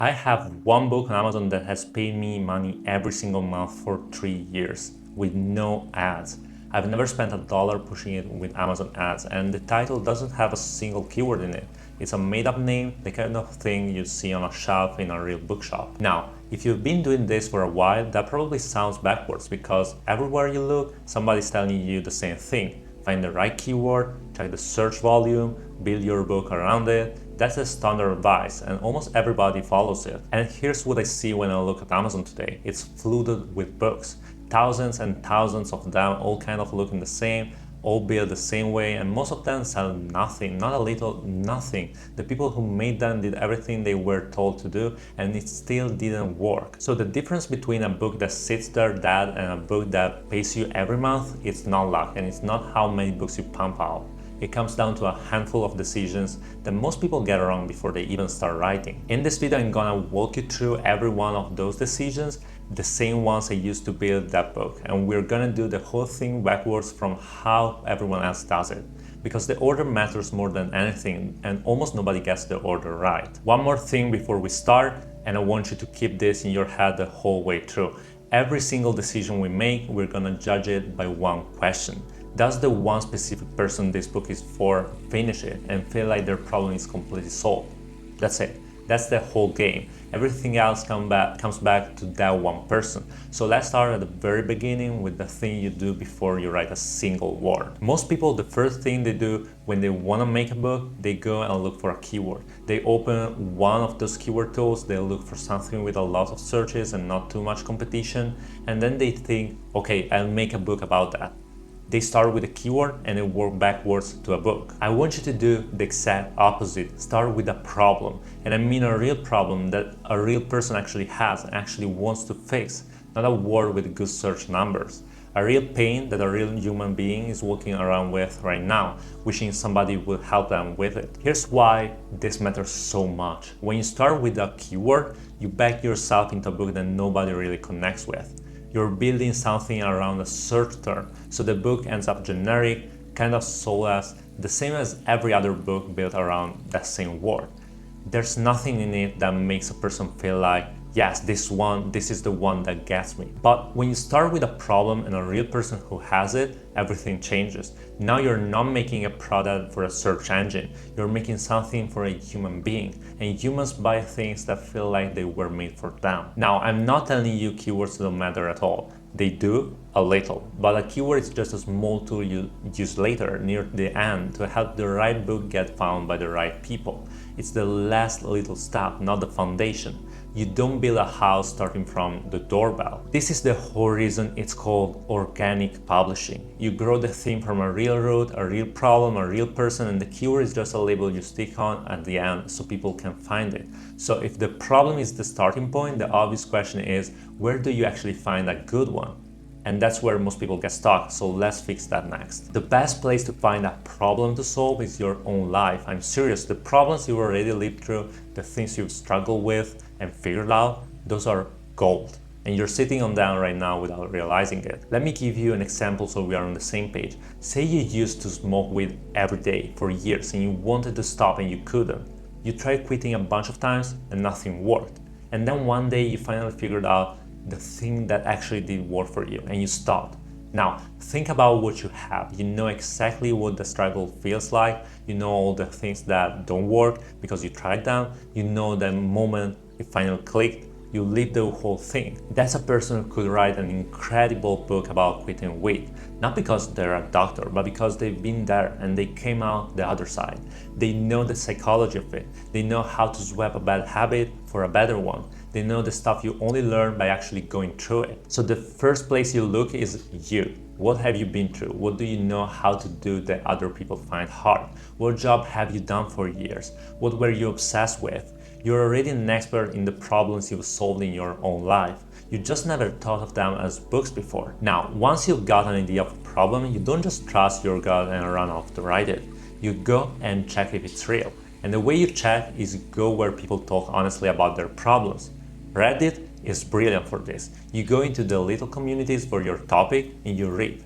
I have one book on Amazon that has paid me money every single month for 3 years with no ads. I've never spent $1 pushing it with Amazon ads, and the title doesn't have a single keyword in it. It's a made-up name, the kind of thing you see on a shelf in a real bookshop. Now, if you've been doing this for a while, that probably sounds backwards because everywhere you look, somebody's telling you the same thing. Find the right keyword, check the search volume, build your book around it. That's the standard advice, and almost everybody follows it. And here's what I see when I look at Amazon today. It's flooded with books. Thousands and thousands of them, all kind of looking the same, all built the same way, and most of them sell nothing, not a little, nothing. The people who made them did everything they were told to do, and it still didn't work. So the difference between a book that sits there dead and a book that pays you every month, it's not luck, and it's not how many books you pump out. It comes down to a handful of decisions that most people get wrong before they even start writing. In this video, I'm gonna walk you through every one of those decisions, the same ones I used to build that book. And we're gonna do the whole thing backwards from how everyone else does it. Because the order matters more than anything, and almost nobody gets the order right. One more thing before we start, and I want you to keep this in your head the whole way through. Every single decision we make, we're gonna judge it by one question. Does the one specific person this book is for finish it and feel like their problem is completely solved? That's it. That's the whole game. Everything else comes back to that one person. So let's start at the very beginning with the thing you do before you write a single word. Most people, the first thing they do when they want to make a book, they go and look for a keyword. They open one of those keyword tools, they look for something with a lot of searches and not too much competition, and then they think, okay, I'll make a book about that. They start with a keyword and then work backwards to a book. I want you to do the exact opposite. Start with a problem. And I mean a real problem that a real person actually has and actually wants to fix, not a word with good search numbers. A real pain that a real human being is walking around with right now, wishing somebody would help them with it. Here's why this matters so much. When you start with a keyword, you back yourself into a book that nobody really connects with. You're building something around a search term, so the book ends up generic, kind of soulless, the same as every other book built around that same word. There's nothing in it that makes a person feel like, yes, this is the one that gets me. But when you start with a problem and a real person who has it, everything changes. Now you're not making a product for a search engine, you're making something for a human being, and humans buy things that feel like they were made for them. Now, I'm not telling you keywords don't matter at all. They do, a little, but a keyword is just a small tool you use later, near the end, to help the right book get found by the right people. It's the last little step, not the foundation. You don't build a house starting from the doorbell. This is the whole reason it's called organic publishing. You grow the thing from a real root, a real problem, a real person, and the keyword is just a label you stick on at the end so people can find it. So if the problem is the starting point, the obvious question is, where do you actually find a good one? And that's where most people get stuck, so let's fix that next. The best place to find a problem to solve is your own life. I'm serious, the problems you've already lived through, the things you've struggled with and figured out, those are gold. And you're sitting on them right now without realizing it. Let me give you an example so we are on the same page. Say you used to smoke weed every day for years and you wanted to stop and you couldn't. You tried quitting a bunch of times and nothing worked. And then one day you finally figured out the thing that actually did work for you and you stopped. Now, think about what you have. You know exactly what the struggle feels like. You know all the things that don't work because you tried them. You know the moment it finally clicked, you lived the whole thing. That's a person who could write an incredible book about quitting weed. Not because they're a doctor, but because they've been there and they came out the other side. They know the psychology of it. They know how to swap a bad habit for a better one. They know the stuff you only learn by actually going through it. So the first place you look is you. What have you been through? What do you know how to do that other people find hard? What job have you done for years? What were you obsessed with? You're already an expert in the problems you've solved in your own life. You just never thought of them as books before. Now, once you've got an idea of a problem, you don't just trust your gut and run off to write it. You go and check if it's real. And the way you check is go where people talk honestly about their problems. Reddit is brilliant for this. You go into the little communities for your topic and you read.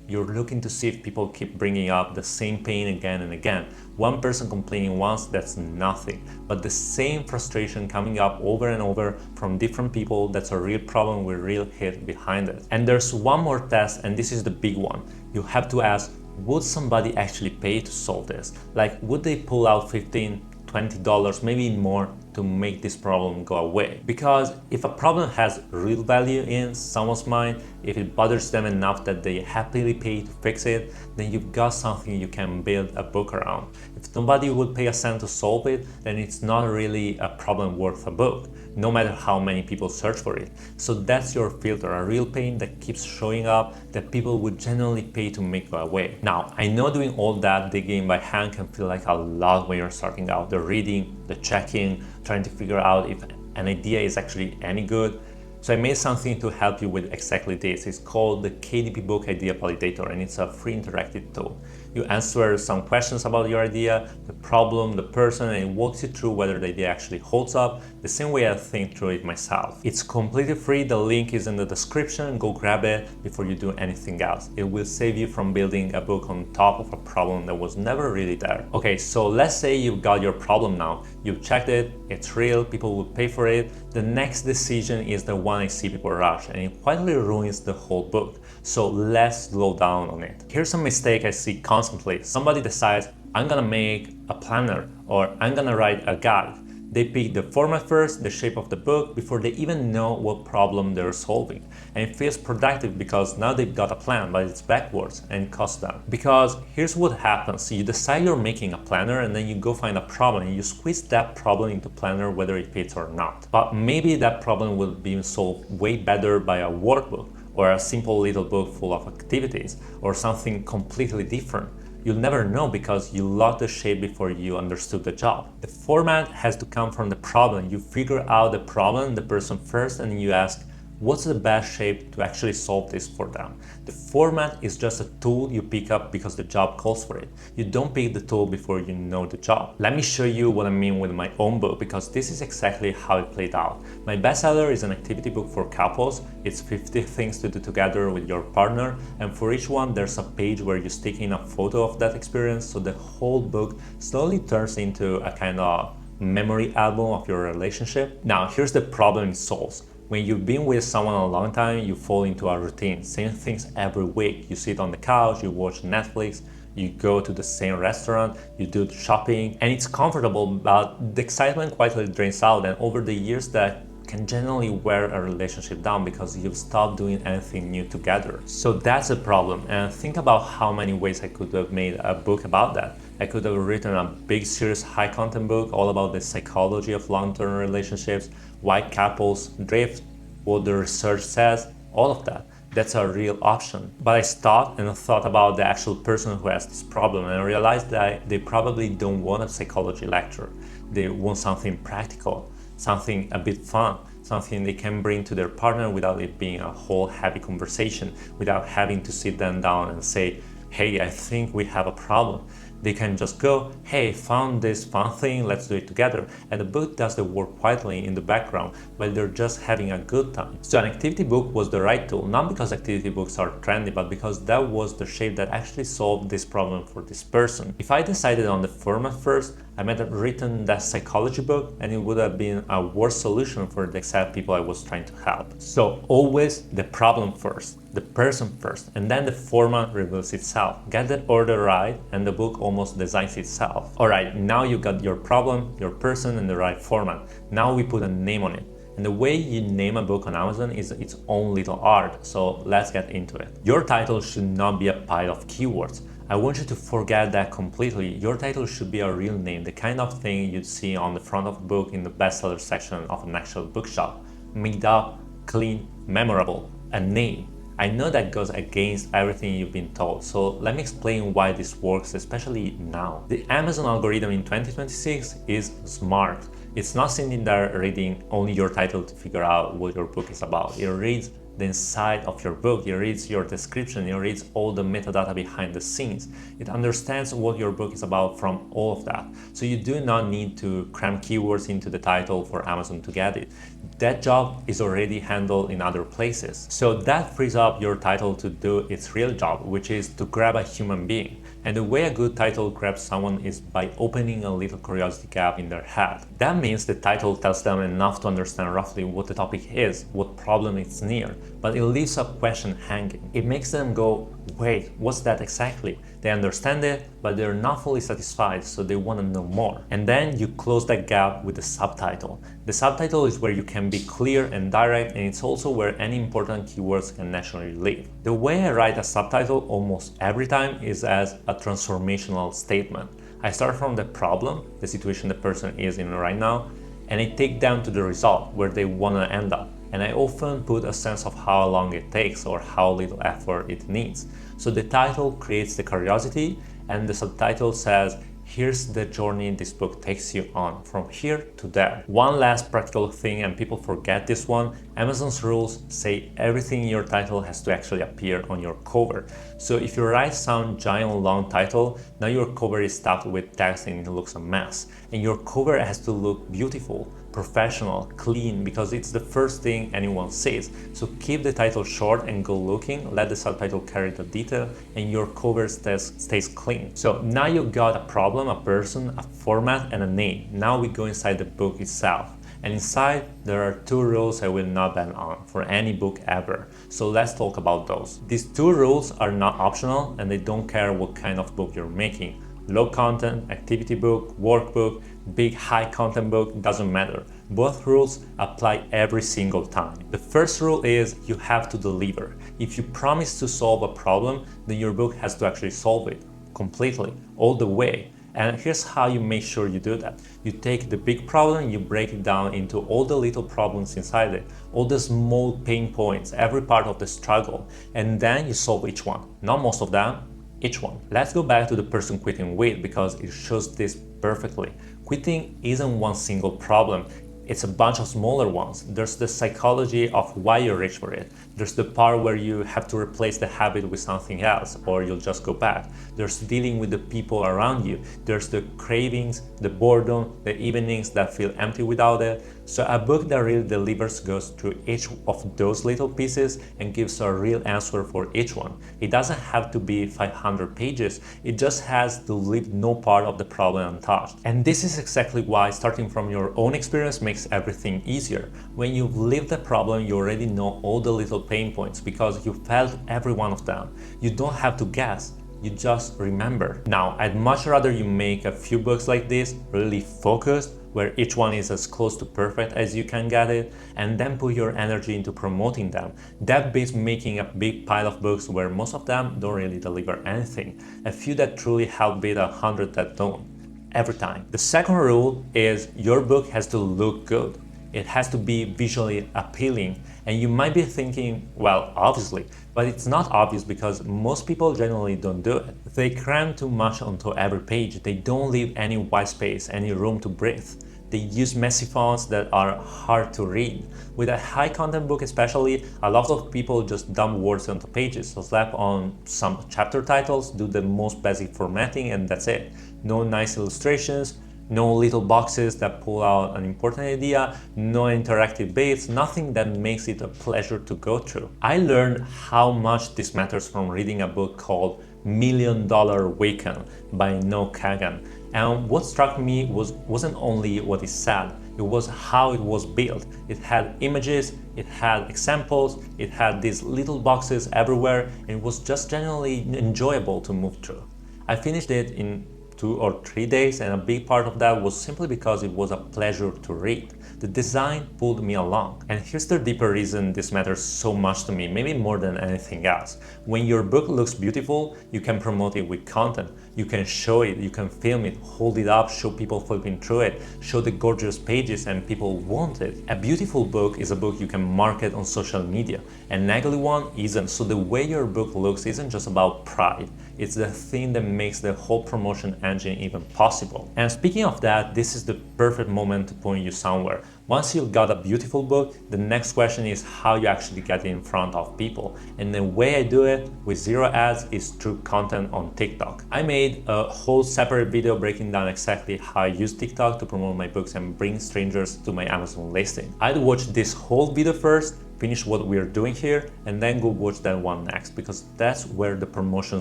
You're looking to see if people keep bringing up the same pain again and again. One person complaining once, that's nothing. But the same frustration coming up over and over from different people, that's a real problem with real hit behind it. And there's one more test, and this is the big one. You have to ask, would somebody actually pay to solve this? Like, would they pull out $15, $20, maybe more, to make this problem go away? Because if a problem has real value in someone's mind, if it bothers them enough that they happily pay to fix it, then you've got something you can build a book around. If nobody would pay a cent to solve it, then it's not really a problem worth a book, no matter how many people search for it. So that's your filter, a real pain that keeps showing up that people would genuinely pay to make go away. Now, I know doing all that digging by hand can feel like a lot when you're starting out, the reading, the checking, trying to figure out if an idea is actually any good. So I made something to help you with exactly this. It's called the KDP Book Idea Validator, and it's a free interactive tool. You answer some questions about your idea, the problem, the person, and it walks you through whether the idea actually holds up, the same way I think through it myself. It's completely free, the link is in the description, go grab it before you do anything else. It will save you from building a book on top of a problem that was never really there. Okay, so let's say you've got your problem now, you've checked it, it's real, people will pay for it. The next decision is the one I see people rush, and it quietly ruins the whole book. So let's slow down on it. Here's a mistake I see constantly. Somebody decides, I'm gonna make a planner, or I'm gonna write a guide. They pick the format first, the shape of the book, before they even know what problem they're solving. And it feels productive because now they've got a plan, but it's backwards and it costs them. Because here's what happens. You decide you're making a planner, and then you go find a problem and you squeeze that problem into planner whether it fits or not. But maybe that problem will be solved way better by a workbook, or a simple little book full of activities, or something completely different. You'll never know because you locked the shape before you understood the job. The format has to come from the problem. You figure out the problem, the person first, and you ask, what's the best shape to actually solve this for them? The format is just a tool you pick up because the job calls for it. You don't pick the tool before you know the job. Let me show you what I mean with my own book, because this is exactly how it played out. My bestseller is an activity book for couples. It's 50 things to do together with your partner, and for each one there's a page where you stick in a photo of that experience, so the whole book slowly turns into a kind of memory album of your relationship. Now, here's the problem it solves. When you've been with someone a long time, you fall into a routine, same things every week. You sit on the couch, you watch Netflix, you go to the same restaurant, you do the shopping, and it's comfortable, but the excitement quietly drains out, and over the years that can generally wear a relationship down because you've stopped doing anything new together. So that's a problem, and think about how many ways I could have made a book about that. I could have written a big, serious, high-content book all about the psychology of long-term relationships, why couples drift, what the research says, all of that. That's a real option. But I stopped and thought about the actual person who has this problem, and I realized that they probably don't want a psychology lecture. They want something practical, something a bit fun, something they can bring to their partner without it being a whole heavy conversation, without having to sit them down and say, hey, I think we have a problem. They can just go, hey, found this fun thing, let's do it together. And the book does the work quietly in the background while they're just having a good time. So an activity book was the right tool, not because activity books are trendy, but because that was the shape that actually solved this problem for this person. If I decided on the format first, I might have written that psychology book, and it would have been a worse solution for the exact people I was trying to help. So always the problem first, the person first, and then the format reveals itself. Get that order right, and the book almost designs itself. Alright, now you got your problem, your person, and the right format. Now we put a name on it. And the way you name a book on Amazon is its own little art, so let's get into it. Your title should not be a pile of keywords. I want you to forget that completely. Your title should be a real name, the kind of thing you'd see on the front of a book in the bestseller section of an actual bookshop. Made up, clean, memorable, a name. I know that goes against everything you've been told, so let me explain why this works, especially now. The Amazon algorithm in 2026 is smart. It's not sitting there reading only your title to figure out what your book is about. It reads the inside of your book, it reads your description, it reads all the metadata behind the scenes. It understands what your book is about from all of that. So you do not need to cram keywords into the title for Amazon to get it. That job is already handled in other places. So that frees up your title to do its real job, which is to grab a human being. And the way a good title grabs someone is by opening a little curiosity gap in their head. That means the title tells them enough to understand roughly what the topic is, what problem it's near, but it leaves a question hanging. It makes them go, wait, what's that exactly? They understand it, but they're not fully satisfied, so they want to know more. And then you close that gap with the subtitle. The subtitle is where you can be clear and direct, and it's also where any important keywords can naturally live. The way I write a subtitle almost every time is as a transformational statement. I start from the problem, the situation the person is in right now, and I take them to the result, where they want to end up. And I often put a sense of how long it takes or how little effort it needs. So the title creates the curiosity, and the subtitle says, here's the journey this book takes you on, from here to there. One last practical thing, and people forget this one, Amazon's rules say everything in your title has to actually appear on your cover. So if you write some giant long title, now your cover is stuffed with text and it looks a mess. And your cover has to look beautiful, professional, clean, because it's the first thing anyone sees. So keep the title short and good looking, let the subtitle carry the detail, and your cover stays clean. So now you got a problem, a person, a format, and a name. Now we go inside the book itself. And inside, there are two rules I will not ban on for any book ever. So let's talk about those. These two rules are not optional, and they don't care what kind of book you're making. Low content, activity book, workbook, big high content book, doesn't matter. Both rules apply every single time. The first rule is you have to deliver. If you promise to solve a problem, then your book has to actually solve it completely, all the way. And here's how you make sure you do that. You take the big problem, you break it down into all the little problems inside it, all the small pain points, every part of the struggle, and then you solve each one. Not most of them, each one. Let's go back to the person quitting weight because it shows this perfectly. Quitting isn't one single problem. It's a bunch of smaller ones. There's the psychology of why you reach for it. There's the part where you have to replace the habit with something else or you'll just go back. There's dealing with the people around you. There's the cravings, the boredom, the evenings that feel empty without it. So a book that really delivers goes through each of those little pieces and gives a real answer for each one. It doesn't have to be 500 pages. It just has to leave no part of the problem untouched. And this is exactly why starting from your own experience makes everything easier. When you've lived the problem, you already know all the little pain points because you felt every one of them. You don't have to guess. You just remember. Now, I'd much rather you make a few books like this, really focused, where each one is as close to perfect as you can get it, and then put your energy into promoting them. That beats making a big pile of books where most of them don't really deliver anything. A few that truly help beat 100 that don't. Every time. The second rule is your book has to look good. It has to be visually appealing. And you might be thinking, well, obviously, but it's not obvious because most people generally don't do it. They cram too much onto every page. They don't leave any white space, any room to breathe. They use messy fonts that are hard to read. With a high content book especially, a lot of people just dump words onto pages, so slap on some chapter titles, do the most basic formatting, and that's it. No nice illustrations, no little boxes that pull out an important idea, no interactive bits, nothing that makes it a pleasure to go through. I learned how much this matters from reading a book called $1 Million Weekend by Noah Kagan. And what struck me wasn't only what it said, it was how it was built. It had images, it had examples, it had these little boxes everywhere, and it was just genuinely enjoyable to move through. I finished it in 2 or 3 days, and a big part of that was simply because it was a pleasure to read. The design pulled me along. And here's the deeper reason this matters so much to me, maybe more than anything else. When your book looks beautiful, you can promote it with content. You can show it, you can film it, hold it up, show people flipping through it, show the gorgeous pages, and people want it. A beautiful book is a book you can market on social media. An ugly one isn't. So the way your book looks isn't just about pride. It's the thing that makes the whole promotion engine even possible. And speaking of that, this is the perfect moment to point you somewhere. Once you've got a beautiful book, the next question is how you actually get it in front of people. And the way I do it with zero ads is through content on TikTok. I made a whole separate video breaking down exactly how I use TikTok to promote my books and bring strangers to my Amazon listing. I'd watch this whole video first, finish what we're doing here, and then go watch that one next, because that's where the promotion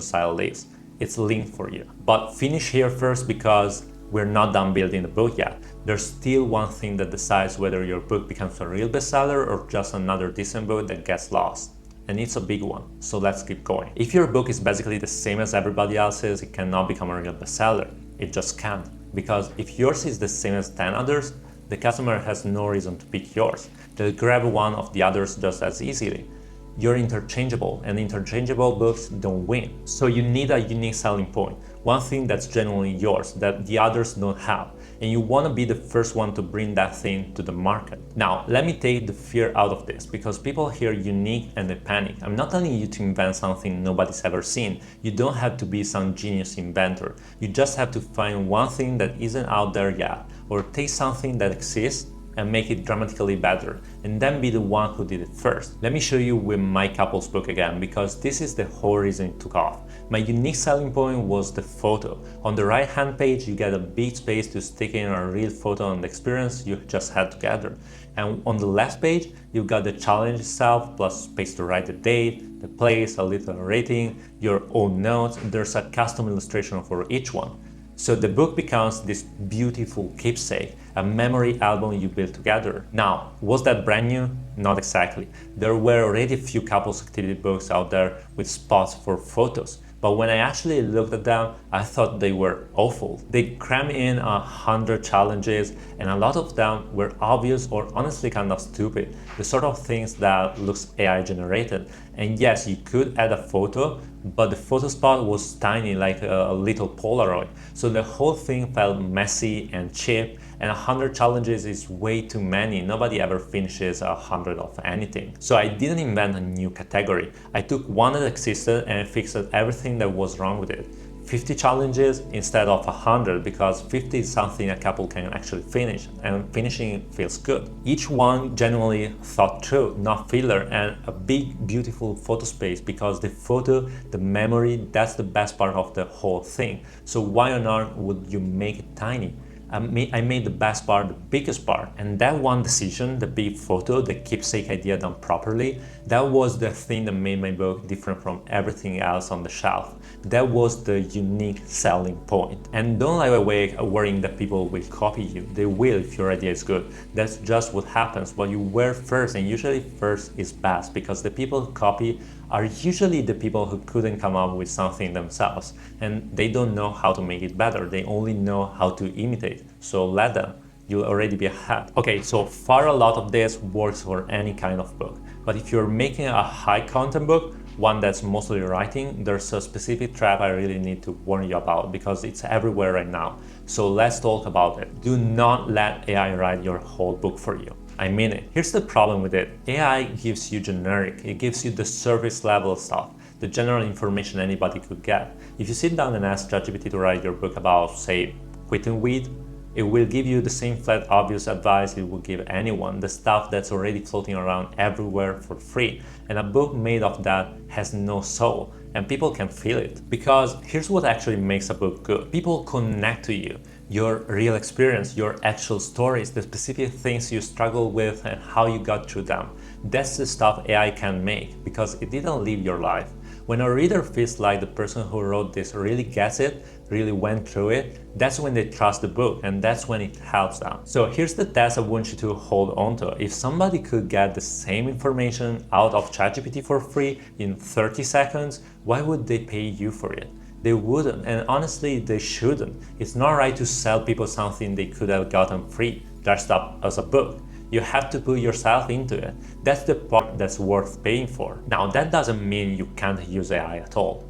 style lives. It's linked for you. But finish here first, because we're not done building the book yet. There's still one thing that decides whether your book becomes a real bestseller or just another decent book that gets lost. And it's a big one, so let's keep going. If your book is basically the same as everybody else's, it cannot become a real bestseller. It just can't. Because if yours is the same as 10 others, the customer has no reason to pick yours. They'll grab one of the others just as easily. You're interchangeable, and interchangeable books don't win. So you need a unique selling point, one thing that's genuinely yours, that the others don't have, and you want to be the first one to bring that thing to the market. Now, let me take the fear out of this, because people hear unique and they panic. I'm not telling you to invent something nobody's ever seen. You don't have to be some genius inventor. You just have to find one thing that isn't out there yet, or take something that exists and make it dramatically better, and then be the one who did it first. Let me show you with my couple's book again, because this is the whole reason it took off. My unique selling point was the photo. On the right hand page, you get a big space to stick in a real photo on the experience you just had together. And on the left page, you've got the challenge itself, plus space to write the date, the place, a little rating, your own notes. There's a custom illustration for each one. So the book becomes this beautiful keepsake, a memory album you build together. Now, was that brand new? Not exactly. There were already a few couples activity books out there with spots for photos. But when I actually looked at them, I thought they were awful. They crammed in 100 challenges, and a lot of them were obvious or honestly kind of stupid. The sort of things that looks AI generated. And yes, you could add a photo, but the photo spot was tiny, like a little Polaroid. So the whole thing felt messy and cheap, and 100 challenges is way too many. Nobody ever finishes 100 of anything. So I didn't invent a new category. I took one that existed and I fixed everything that was wrong with it. 50 challenges instead of 100, because 50 is something a couple can actually finish, and finishing feels good. Each one genuinely thought through, not filler, and a big beautiful photo space, because the photo, the memory, that's the best part of the whole thing. So why on earth would you make it tiny? I made the best part the biggest part, and that one decision, the big photo, the keepsake idea done properly, that was the thing that made my book different from everything else on the shelf. That was the unique selling point. And don't lie awake worrying that people will copy you. They will if your idea is good. That's just what happens. What you wear first, and usually first is best, because the people who copy are usually the people who couldn't come up with something themselves, and they don't know how to make it better. They only know how to imitate. So let them. You'll already be ahead. Okay, so far a lot of this works for any kind of book. But if you're making a high content book, one that's mostly writing, there's a specific trap I really need to warn you about, because it's everywhere right now. So let's talk about it. Do not let AI write your whole book for you. I mean it. Here's the problem with it. AI gives you generic. It gives you the surface level stuff, the general information anybody could get. If you sit down and ask ChatGPT to write your book about, say, quitting weed, it will give you the same flat, obvious advice it will give anyone, the stuff that's already floating around everywhere for free. And a book made of that has no soul, and people can feel it. Because here's what actually makes a book good. People connect to you, your real experience, your actual stories, the specific things you struggle with and how you got through them. That's the stuff AI can make, because it didn't live your life. When a reader feels like the person who wrote this really gets it, really went through it, that's when they trust the book, and that's when it helps them. So here's the test I want you to hold on to. If somebody could get the same information out of ChatGPT for free in 30 seconds, why would they pay you for it? They wouldn't, and honestly, they shouldn't. It's not right to sell people something they could have gotten free. dressed up as a book. You have to put yourself into it. That's the part that's worth paying for. Now, that doesn't mean you can't use AI at all.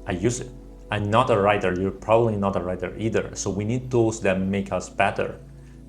I use it. I'm not a writer, you're probably not a writer either, so we need tools that make us better.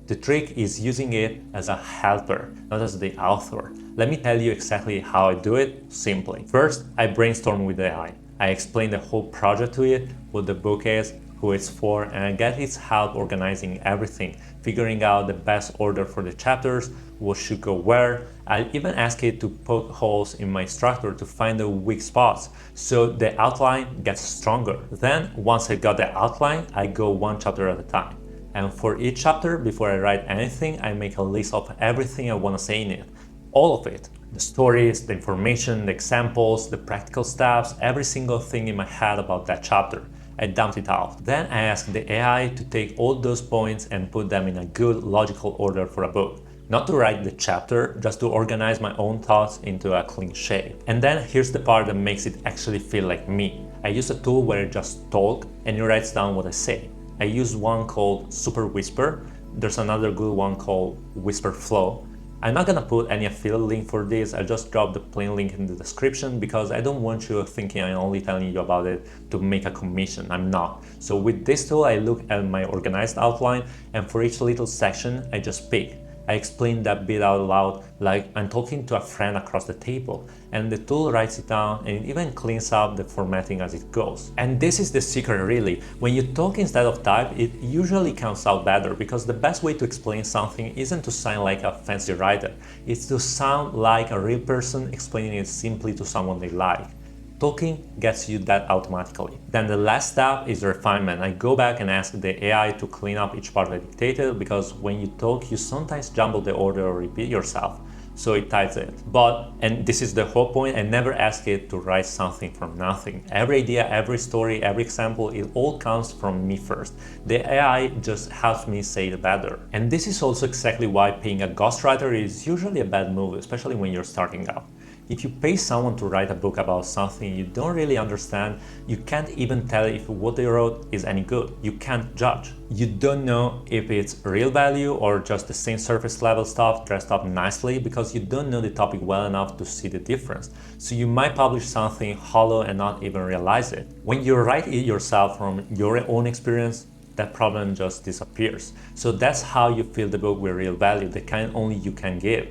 The trick is using it as a helper, not as the author. Let me tell you exactly how I do it simply. First, I brainstorm with AI. I explain the whole project to it, what the book is, who it's for, and I get its help organizing everything, figuring out the best order for the chapters, what should go where. I even ask it to poke holes in my structure to find the weak spots, so the outline gets stronger. Then, once I got the outline, I go one chapter at a time. And for each chapter, before I write anything, I make a list of everything I want to say in it. All of it. The stories, the information, the examples, the practical steps, every single thing in my head about that chapter. I dumped it out. Then I asked the AI to take all those points and put them in a good logical order for a book. Not to write the chapter, just to organize my own thoughts into a clean shape. And then here's the part that makes it actually feel like me. I use a tool where I just talk and it writes down what I say. I use one called Super Whisper. There's another good one called Whisper Flow. I'm not gonna put any affiliate link for this, I just dropped the plain link in the description because I don't want you thinking I'm only telling you about it to make a commission, I'm not. So with this tool I look at my organized outline and for each little section I just pick. I explain that bit out loud like I'm talking to a friend across the table, and the tool writes it down and it even cleans up the formatting as it goes. And this is the secret really. When you talk instead of type, it usually comes out better because the best way to explain something isn't to sound like a fancy writer, it's to sound like a real person explaining it simply to someone they like. Talking gets you that automatically. Then the last step is refinement. I go back and ask the AI to clean up each part I dictated because when you talk, you sometimes jumble the order or repeat yourself. So it ties it. But, and this is the whole point, I never ask it to write something from nothing. Every idea, every story, every example, it all comes from me first. The AI just helps me say it better. And this is also exactly why paying a ghostwriter is usually a bad move, especially when you're starting out. If you pay someone to write a book about something you don't really understand, you can't even tell if what they wrote is any good. You can't judge. You don't know if it's real value or just the same surface level stuff dressed up nicely because you don't know the topic well enough to see the difference. So you might publish something hollow and not even realize it. When you write it yourself from your own experience, that problem just disappears. So that's how you fill the book with real value, the kind only you can give.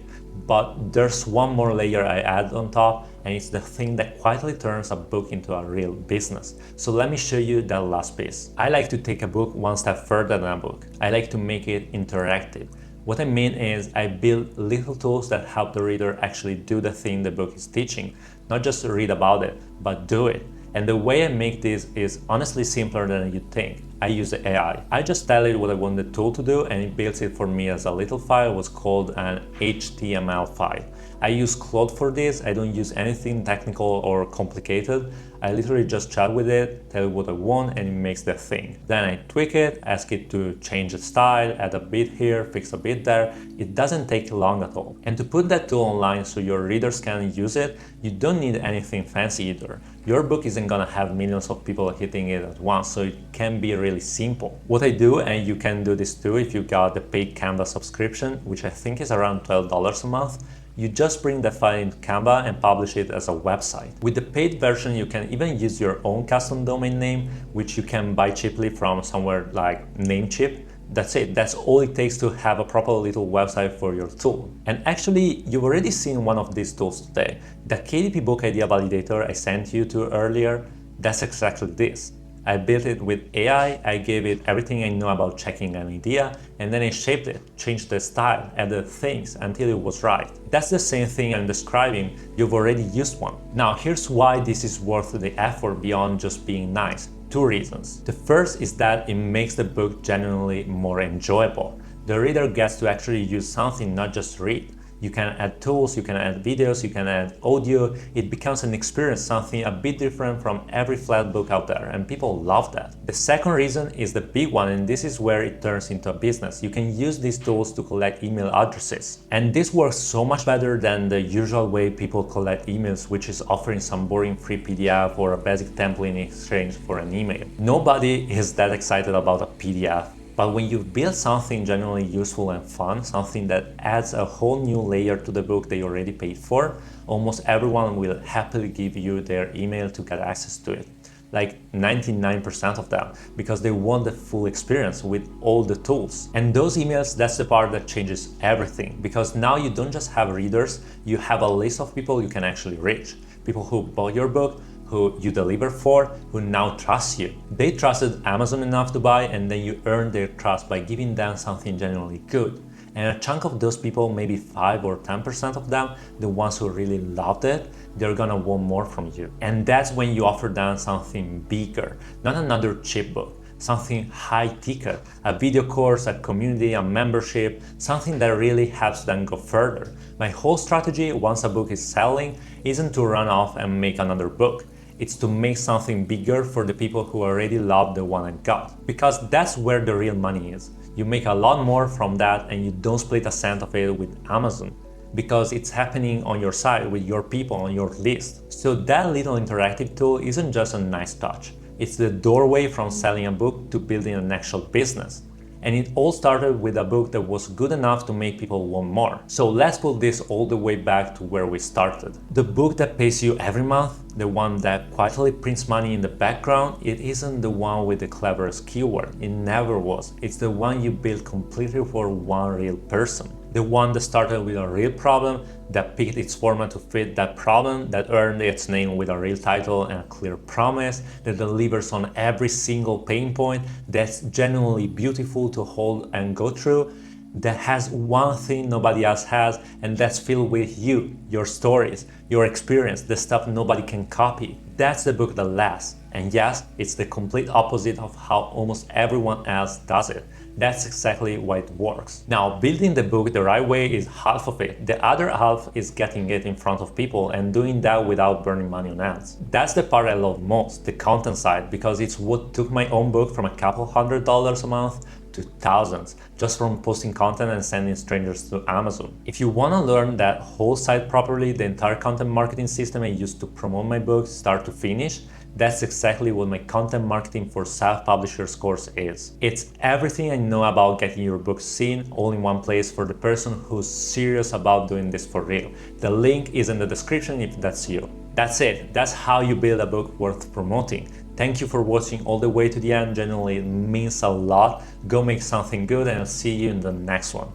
But there's one more layer I add on top, and it's the thing that quietly turns a book into a real business. So let me show you that last piece. I like to take a book one step further than a book. I like to make it interactive. What I mean is I build little tools that help the reader actually do the thing the book is teaching, not just read about it, but do it. And the way I make this is honestly simpler than you think. I use the AI. I just tell it what I want the tool to do and it builds it for me as a little file, what's called an HTML file. I use Claude for this, I don't use anything technical or complicated. I literally just chat with it, tell it what I want, and it makes the thing. Then I tweak it, ask it to change the style, add a bit here, fix a bit there. It doesn't take long at all. And to put that tool online so your readers can use it, you don't need anything fancy either. Your book isn't gonna have millions of people hitting it at once, so it can be really simple. What I do, and you can do this too if you got the paid Canva subscription, which I think is around $12 a month, you just bring the file into Canva and publish it as a website. With the paid version, you can even use your own custom domain name, which you can buy cheaply from somewhere like Namecheap. That's it, that's all it takes to have a proper little website for your tool. And actually, you've already seen one of these tools today. The KDP book idea validator I sent you to earlier, that's exactly this. I built it with AI, I gave it everything I know about checking an idea, and then I shaped it, changed the style, added things until it was right. That's the same thing I'm describing, you've already used one. Now here's why this is worth the effort beyond just being nice. Two reasons. The first is that it makes the book genuinely more enjoyable. The reader gets to actually use something, not just read. You can add tools, you can add videos, you can add audio. It becomes an experience, something a bit different from every flat book out there, and people love that. The second reason is the big one, and this is where it turns into a business. You can use these tools to collect email addresses. And this works so much better than the usual way people collect emails, which is offering some boring free PDF or a basic template in exchange for an email. Nobody is that excited about a PDF. But when you build something genuinely useful and fun, something that adds a whole new layer to the book they already paid for, almost everyone will happily give you their email to get access to it. Like 99% of them, because they want the full experience with all the tools. And those emails, that's the part that changes everything, because now you don't just have readers, you have a list of people you can actually reach. People who bought your book, who you deliver for, who now trust you. They trusted Amazon enough to buy, and then you earn their trust by giving them something genuinely good. And a chunk of those people, maybe 5 or 10% of them, the ones who really loved it, they're gonna want more from you. And that's when you offer them something bigger, not another cheap book, something high ticket, a video course, a community, a membership, something that really helps them go further. My whole strategy once a book is selling isn't to run off and make another book. It's to make something bigger for the people who already love the one I got. Because that's where the real money is. You make a lot more from that and you don't split a cent of it with Amazon, because it's happening on your side with your people on your list. So that little interactive tool isn't just a nice touch. It's the doorway from selling a book to building an actual business. And it all started with a book that was good enough to make people want more. So let's put this all the way back to where we started. The book that pays you every month, the one that quietly prints money in the background, it isn't the one with the cleverest keyword. It never was. It's the one you built completely for one real person. The one that started with a real problem, that picked its format to fit that problem, that earned its name with a real title and a clear promise, that delivers on every single pain point, that's genuinely beautiful to hold and go through, that has one thing nobody else has, and that's filled with you, your stories, your experience, the stuff nobody can copy. That's the book that lasts. And yes, it's the complete opposite of how almost everyone else does it. That's exactly why it works. Now, building the book the right way is half of it. The other half is getting it in front of people and doing that without burning money on ads. That's the part I love most, the content side, because it's what took my own book from a couple $100s a month to thousands, just from posting content and sending strangers to Amazon. If you want to learn that whole site properly, the entire content marketing system I used to promote my book start to finish, that's exactly what my content marketing for self-publishers course is. It's everything I know about getting your book seen all in one place for the person who's serious about doing this for real. The link is in the description if that's you. That's it. That's how you build a book worth promoting. Thank you for watching all the way to the end. Genuinely, it means a lot. Go make something good, and I'll see you in the next one.